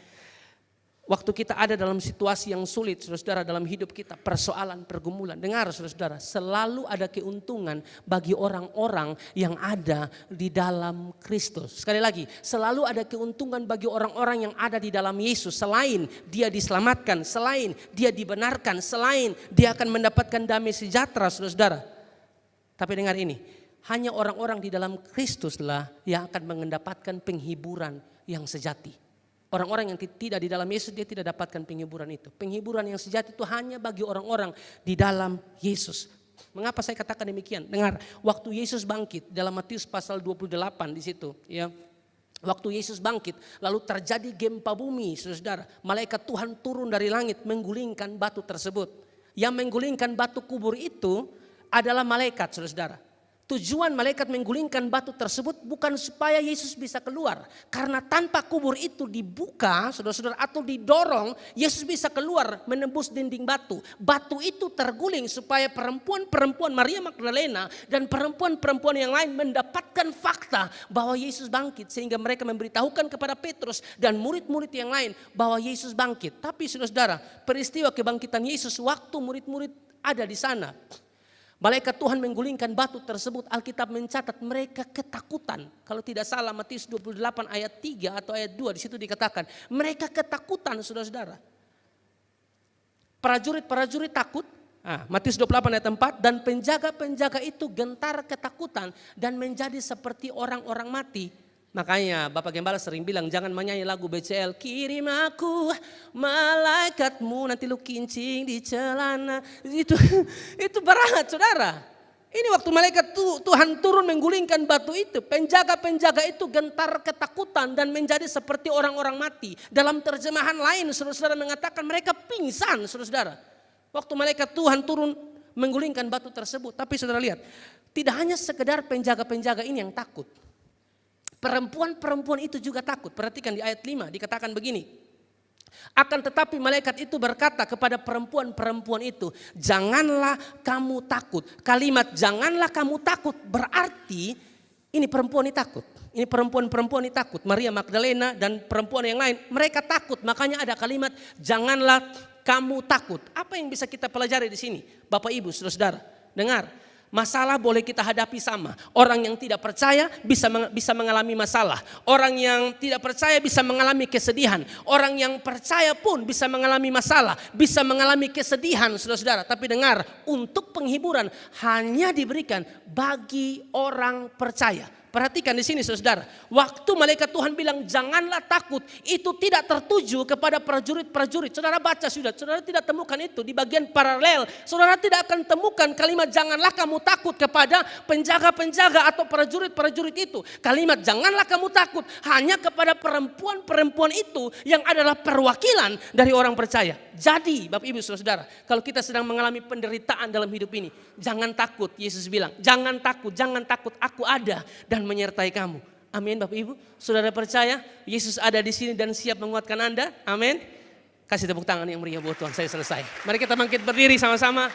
Waktu kita ada dalam situasi yang sulit, saudara, dalam hidup kita, persoalan, pergumulan. Dengar, saudara, selalu ada keuntungan bagi orang-orang yang ada di dalam Kristus. Sekali lagi, selalu ada keuntungan bagi orang-orang yang ada di dalam Yesus. Selain dia diselamatkan, selain dia dibenarkan, selain dia akan mendapatkan damai sejahtera, saudara. Tapi dengar ini, hanya orang-orang di dalam Kristuslah yang akan mendapatkan penghiburan yang sejati. Orang-orang yang tidak di dalam Yesus, dia tidak dapatkan penghiburan itu. Penghiburan yang sejati itu hanya bagi orang-orang di dalam Yesus. Mengapa saya katakan demikian? Dengar, waktu Yesus bangkit dalam Matius pasal 28 di situ, ya. Waktu Yesus bangkit, lalu terjadi gempa bumi, saudara. Malaikat Tuhan turun dari langit menggulingkan batu tersebut. Yang menggulingkan batu kubur itu adalah malaikat, saudara. Tujuan malaikat menggulingkan batu tersebut bukan supaya Yesus bisa keluar. Karena tanpa kubur itu dibuka, saudara-saudara, atau didorong, Yesus bisa keluar menembus dinding batu. Batu itu terguling supaya perempuan-perempuan Maria Magdalena dan perempuan-perempuan yang lain mendapatkan fakta bahwa Yesus bangkit. Sehingga mereka memberitahukan kepada Petrus dan murid-murid yang lain bahwa Yesus bangkit. Tapi saudara-saudara, peristiwa kebangkitan Yesus waktu murid-murid ada di sana, malaikat Tuhan menggulingkan batu tersebut, Alkitab mencatat mereka ketakutan. Kalau tidak salah Matius 28 ayat 3 atau ayat 2 di situ dikatakan mereka ketakutan, saudara-saudara. Prajurit-prajurit takut. Matius 28 ayat 4, dan penjaga-penjaga itu gentar ketakutan dan menjadi seperti orang-orang mati. Makanya Bapak Gembala sering bilang jangan menyanyi lagu BCL, kirim aku malaikatmu nanti lu kincing di celana. Itu berat, saudara. Ini waktu malaikat Tuhan turun menggulingkan batu itu, penjaga-penjaga itu gentar ketakutan dan menjadi seperti orang-orang mati. Dalam terjemahan lain saudara-saudara mengatakan mereka pingsan, saudara-saudara. Waktu malaikat Tuhan turun menggulingkan batu tersebut. Tapi saudara lihat, tidak hanya sekedar penjaga-penjaga ini yang takut. Perempuan-perempuan itu juga takut. Perhatikan di ayat 5 dikatakan begini. Akan tetapi malaikat itu berkata kepada perempuan-perempuan itu, janganlah kamu takut. Kalimat janganlah kamu takut berarti ini perempuan ini takut. Ini perempuan-perempuan ini takut. Maria Magdalena dan perempuan yang lain, mereka takut. Makanya ada kalimat janganlah kamu takut. Apa yang bisa kita pelajari di sini? Bapak Ibu, saudara-saudara, dengar. Masalah boleh kita hadapi sama. Orang yang tidak percaya bisa mengalami masalah. Orang yang tidak percaya bisa mengalami kesedihan. Orang yang percaya pun bisa mengalami masalah. Bisa mengalami kesedihan, saudara-saudara. Tapi dengar, untuk penghiburan hanya diberikan bagi orang percaya. Perhatikan di sini, saudara. Waktu malaikat Tuhan bilang janganlah takut, itu tidak tertuju kepada prajurit-prajurit. Saudara baca sudah, saudara tidak temukan itu di bagian paralel. Saudara tidak akan temukan kalimat janganlah kamu takut kepada penjaga-penjaga atau prajurit-prajurit itu. Kalimat janganlah kamu takut hanya kepada perempuan-perempuan itu yang adalah perwakilan dari orang percaya. Jadi Bapak Ibu saudara, kalau kita sedang mengalami penderitaan dalam hidup ini, jangan takut. Yesus bilang jangan takut, aku ada dan menyertai kamu. Amin Bapak Ibu. Saudara percaya Yesus ada di sini dan siap menguatkan Anda. Amin. Kasih tepuk tangan yang meriah buat Tuhan. Saya selesai. Mari kita bangkit berdiri sama-sama.